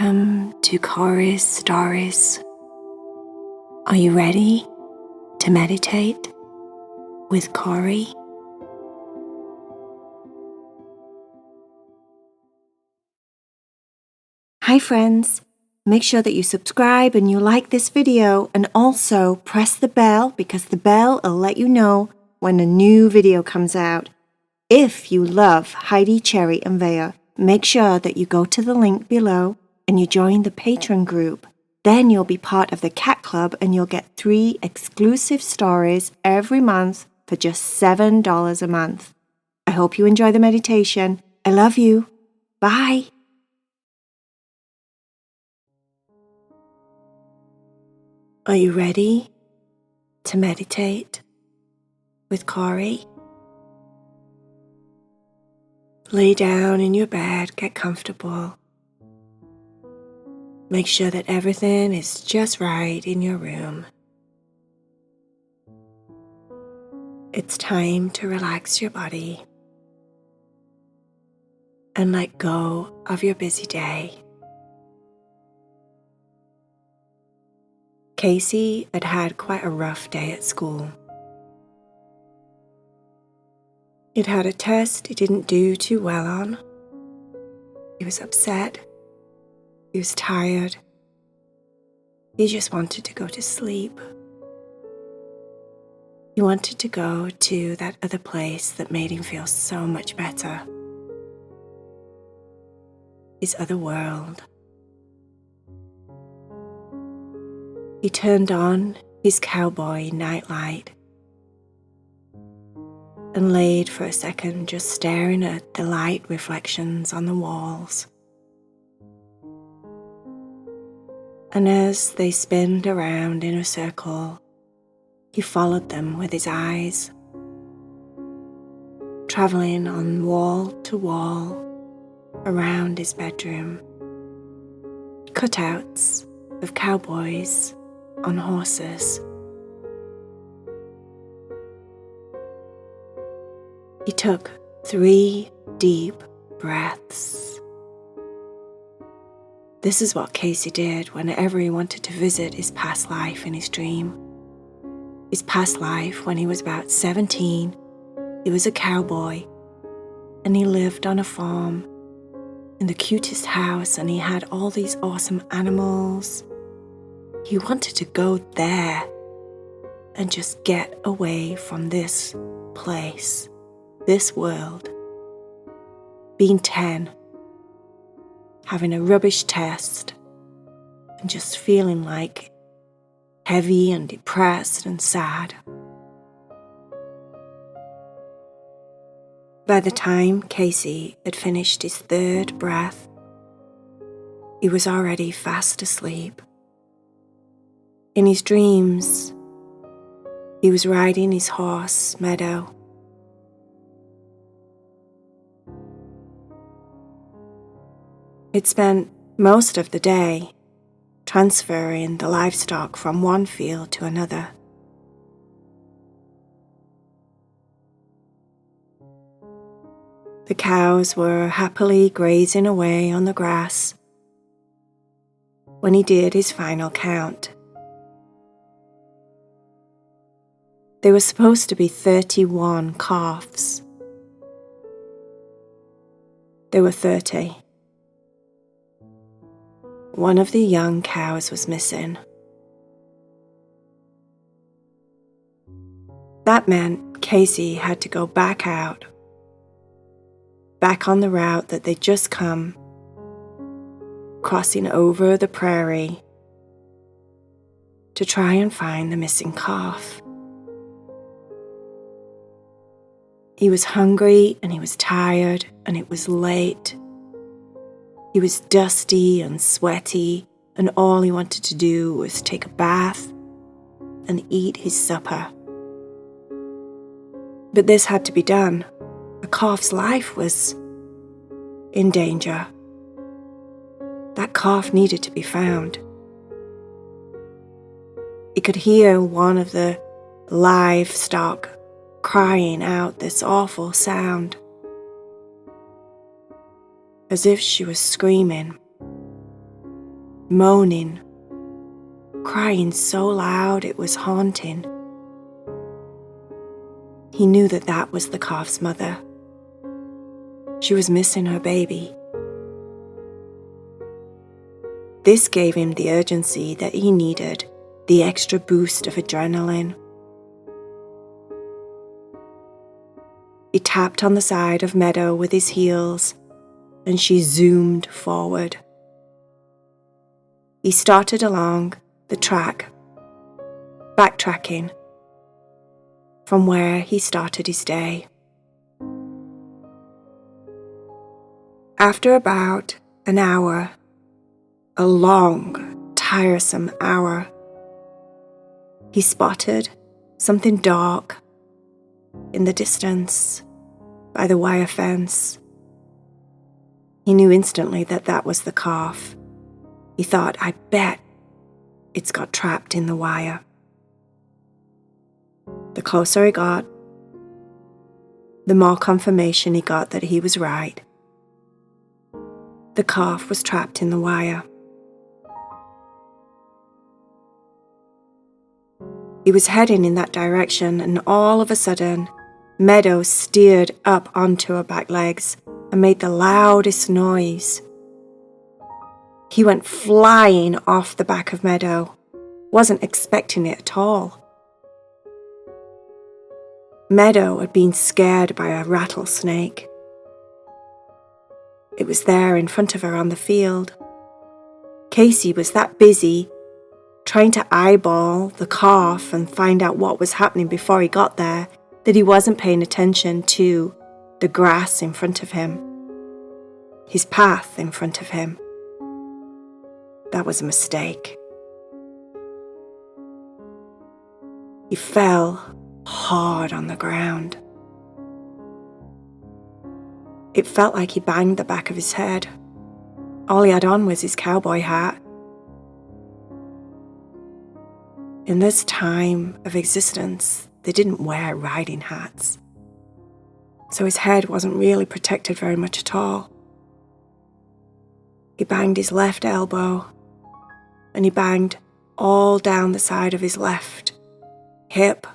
Welcome to Cory's Stories. Are you ready to meditate with Cory? Hi friends, make sure that you subscribe and you like this video, and also press the bell because the bell will let you know when a new video comes out. If you love Heidi, Cherry and Vea, make sure that you go to the link below and you join the Patreon group. Then you'll be part of the Cat Club and you'll get 3 exclusive stories every month for just $7 a month. I hope you enjoy the meditation. I love you. Bye. Are you ready to meditate with Cory? Lay down in your bed, get comfortable. Make sure that everything is just right in your room. It's time to relax your body and let go of your busy day. Casey had had quite a rough day at school. He'd had a test he didn't do too well on. He was upset. He was tired. He just wanted to go to sleep. He wanted to go to that other place that made him feel so much better. His other world. He turned on his cowboy nightlight and laid for a second just staring at the light reflections on the walls. And as they spinned around in a circle, he followed them with his eyes, traveling on wall to wall around his bedroom. Cutouts of cowboys on horses. He took 3 deep breaths. This is what Casey did whenever he wanted to visit his past life in his dream. His past life when he was about 17, he was a cowboy, and he lived on a farm in the cutest house, and he had all these awesome animals. He wanted to go there and just get away from this place, this world. Being 10, having a rubbish test, and just feeling like heavy and depressed and sad. By the time Casey had finished his 3rd breath, he was already fast asleep. In his dreams, he was riding his horse, Meadow. He'd spent most of the day transferring the livestock from one field to another. The cows were happily grazing away on the grass when he did his final count. There were supposed to be 31 calves. There were 30. One of the young cows was missing. That meant Casey had to go back out, back on the route that they'd just come, crossing over the prairie to try and find the missing calf. He was hungry and he was tired and it was late. He was dusty and sweaty, and all he wanted to do was take a bath and eat his supper. But this had to be done. The calf's life was in danger. That calf needed to be found. He could hear one of the livestock crying out this awful sound, as if she was screaming. moaning, crying so loud it was haunting. He knew that that was the calf's mother. She was missing her baby. This gave him the urgency that he needed, the extra boost of adrenaline. He tapped on the side of Meadow with his heels, and she zoomed forward. He started along the track, backtracking from where he started his day. After about an hour, a long, tiresome hour, he spotted something dark in the distance by the wire fence. He knew instantly that that was the calf. He thought, I bet it's got trapped in the wire. The closer he got, the more confirmation he got that he was right. The calf was trapped in the wire. He was heading in that direction, and all of a sudden, Meadow steered up onto her back legs and made the loudest noise. He went flying off the back of Meadow, wasn't expecting it at all. Meadow had been scared by a rattlesnake. It was there in front of her on the field. Casey was that busy trying to eyeball the calf and find out what was happening before he got there that he wasn't paying attention to the grass in front of him, his path in front of him. That was a mistake. He fell hard on the ground. It felt like he banged the back of his head. All he had on was his cowboy hat. In this time of existence, they didn't wear riding hats, so his head wasn't really protected very much at all. He banged his left elbow, and he banged all down the side of his left hip,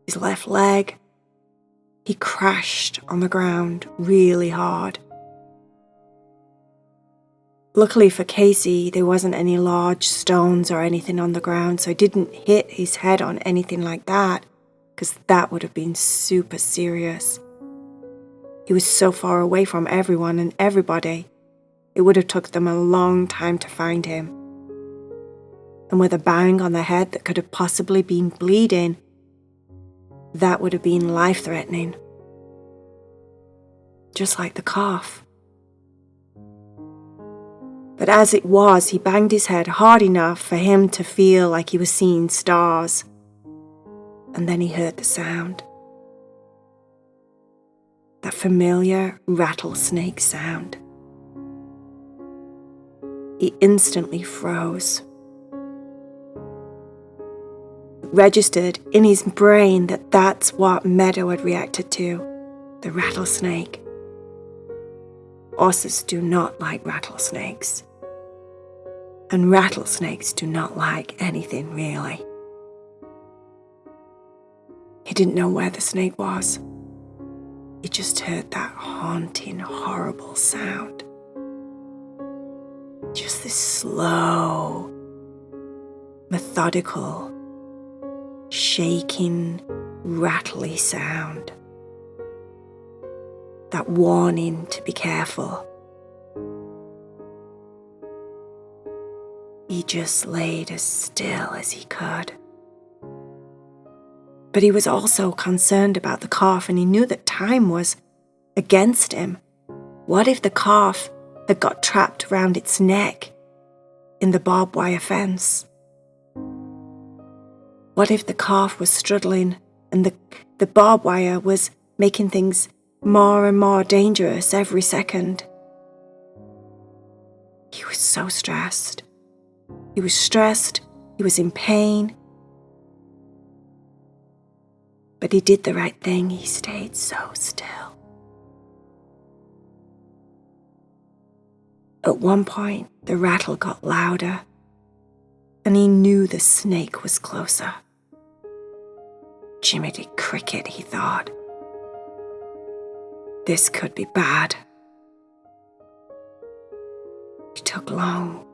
his left leg. He crashed on the ground really hard. Luckily for Casey, there wasn't any large stones or anything on the ground, so he didn't hit his head on anything like that, because that would have been super serious. He was so far away from everyone and everybody, it would have took them a long time to find him. And with a bang on the head that could have possibly been bleeding, that would have been life-threatening. Just like the calf. But as it was, he banged his head hard enough for him to feel like he was seeing stars. And then he heard the sound. That familiar rattlesnake sound. He instantly froze. It registered in his brain that that's what Meadow had reacted to, the rattlesnake. Horses do not like rattlesnakes. And rattlesnakes do not like anything, really. He didn't know where the snake was. He just heard that haunting, horrible sound. Just this slow, methodical, shaking, rattly sound. That warning to be careful. He just laid as still as he could. But he was also concerned about the calf, and he knew that time was against him. What if the calf had got trapped around its neck in the barbed wire fence? What if the calf was struggling and the barbed wire was making things more and more dangerous every second? He was so stressed. He was stressed. He was in pain. But he did the right thing. He stayed so still. At one point, the rattle got louder, and he knew the snake was closer. Jiminy Cricket, he thought. This could be bad. He took long,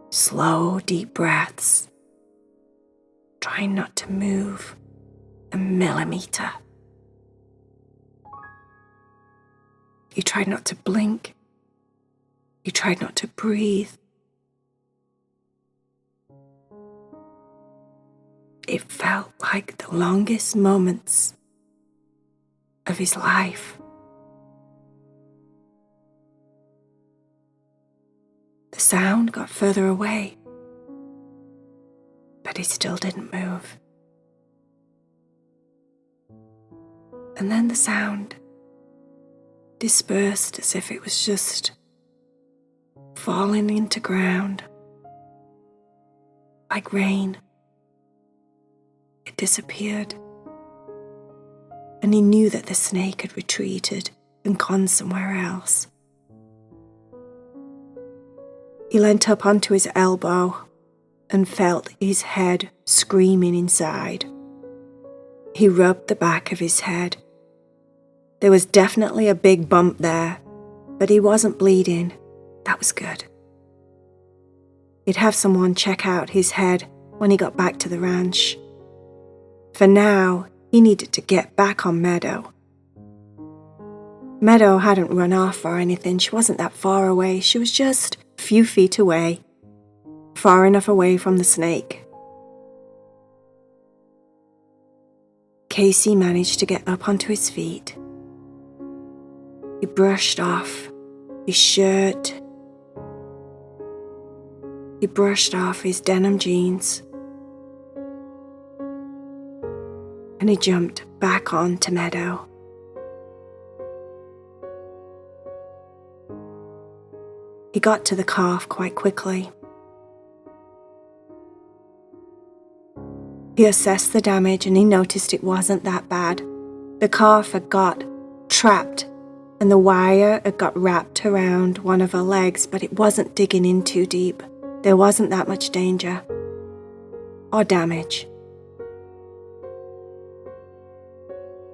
slow, deep breaths, trying not to move a millimeter. He tried not to blink. He tried not to breathe. It felt like the longest moments of his life. The sound got further away, but he still didn't move. And then the sound dispersed as if it was just falling into ground, like rain. It disappeared, and he knew that the snake had retreated and gone somewhere else. He leant up onto his elbow and felt his head screaming inside. He rubbed the back of his head. There was definitely a big bump there, but he wasn't bleeding. That was good. He'd have someone check out his head when he got back to the ranch. For now, he needed to get back on Meadow. Meadow hadn't run off or anything. She wasn't that far away. She was just a few feet away, far enough away from the snake. Casey managed to get up onto his feet. He brushed off his shirt. He brushed off his denim jeans. And he jumped back onto Meadow. He got to the calf quite quickly. He assessed the damage and he noticed it wasn't that bad. The calf had got trapped and the wire had got wrapped around one of her legs, but it wasn't digging in too deep. There wasn't that much danger or damage.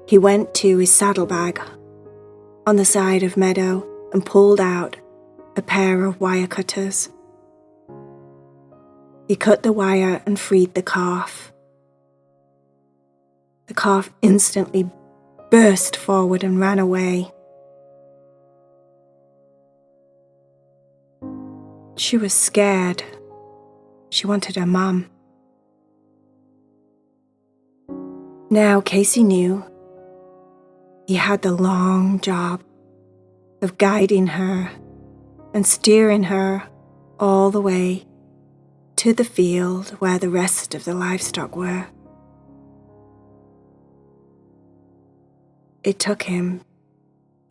He went to his saddlebag on the side of Meadow and pulled out a pair of wire cutters. He cut the wire and freed the calf. The calf instantly burst forward and ran away. She was scared. She wanted her mum. Now Casey knew he had the long job of guiding her and steering her all the way to the field where the rest of the livestock were. It took him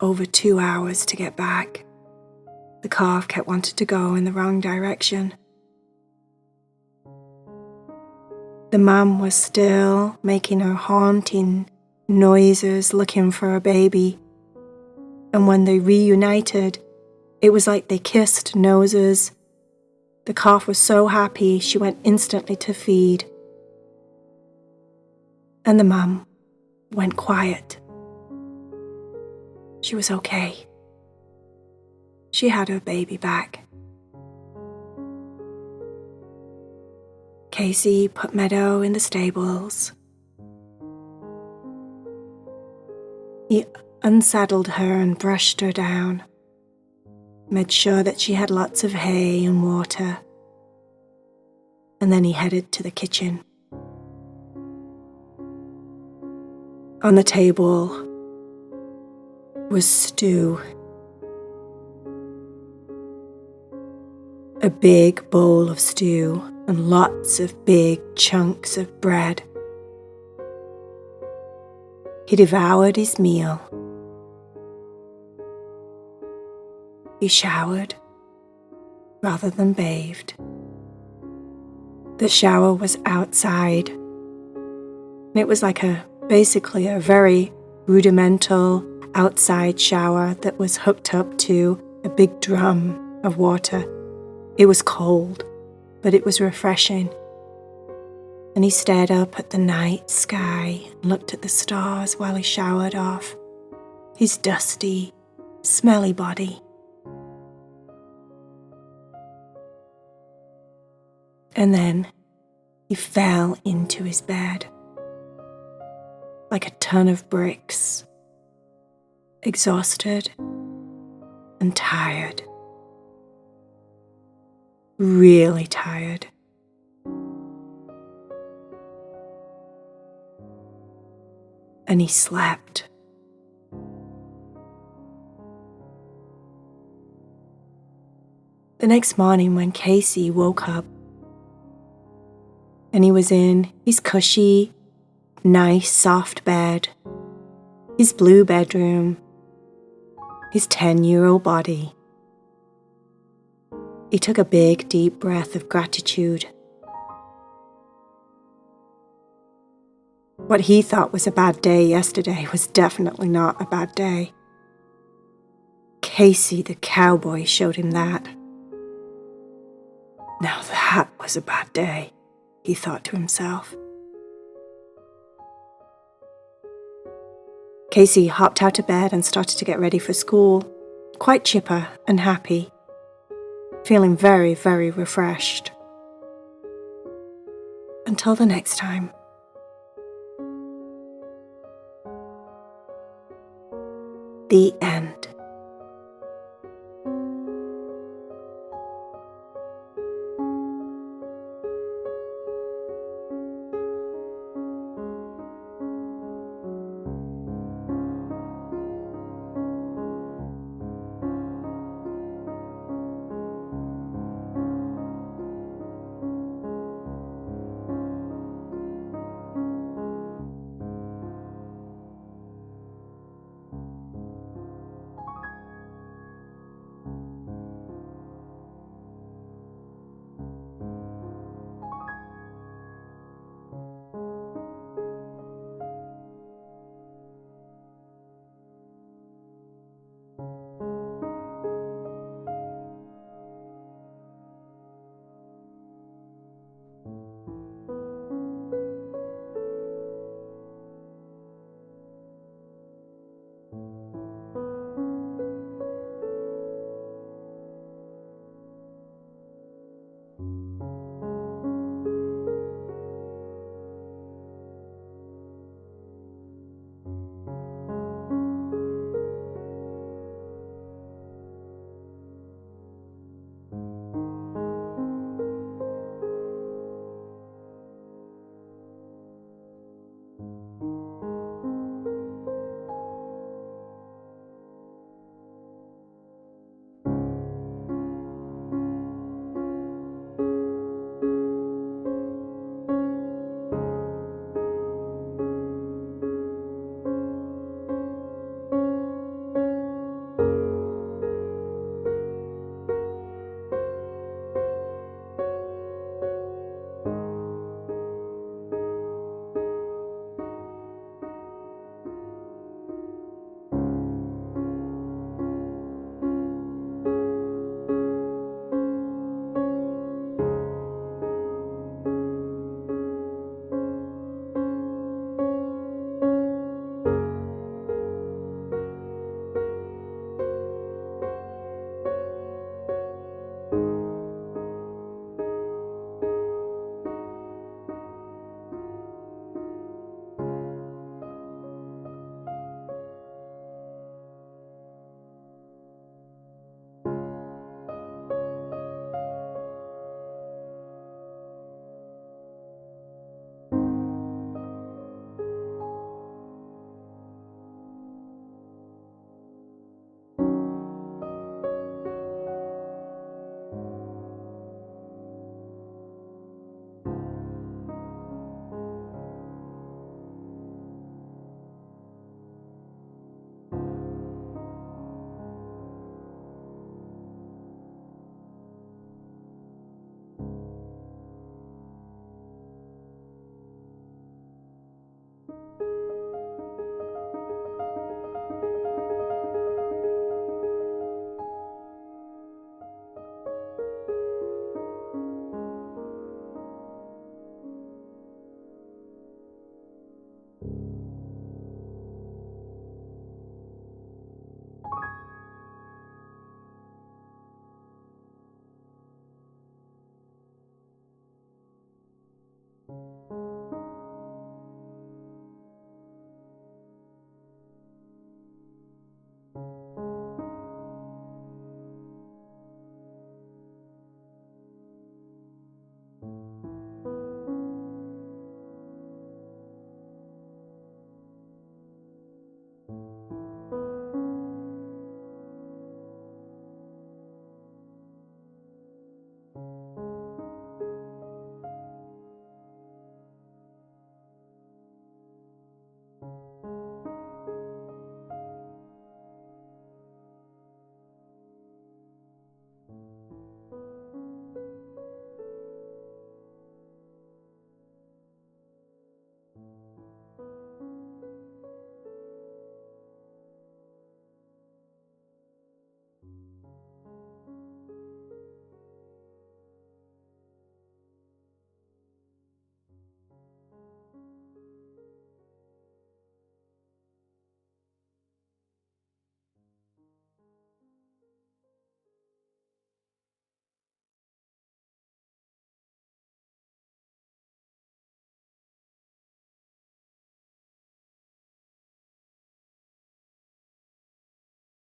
over 2 hours to get back. The calf kept wanting to go in the wrong direction. The mum was still making her haunting noises looking for a baby, and when they reunited, it was like they kissed noses. The calf was so happy she went instantly to feed, and the mum went quiet. She was okay. She had her baby back. Casey put Meadow in the stables. He unsaddled her and brushed her down, made sure that she had lots of hay and water, and then he headed to the kitchen. On the table was stew. A big bowl of stew and lots of big chunks of bread. He devoured his meal. He showered rather than bathed. The shower was outside. And it was like basically a very rudimental outside shower that was hooked up to a big drum. of water. It was cold, but it was refreshing. And he stared up at the night sky and looked at the stars while he showered off his dusty, smelly body. And then he fell into his bed like a ton of bricks, exhausted and tired, really tired. And he slept. The next morning when Casey woke up and he was in his cushy, nice, soft bed, his blue bedroom, his 10-year-old body, he took a big, deep breath of gratitude. What he thought was a bad day yesterday was definitely not a bad day. Casey the cowboy showed him that. Now that was a bad day, he thought to himself. Casey hopped out of bed and started to get ready for school, quite chipper and happy, feeling very, very refreshed. Until the next time. The end.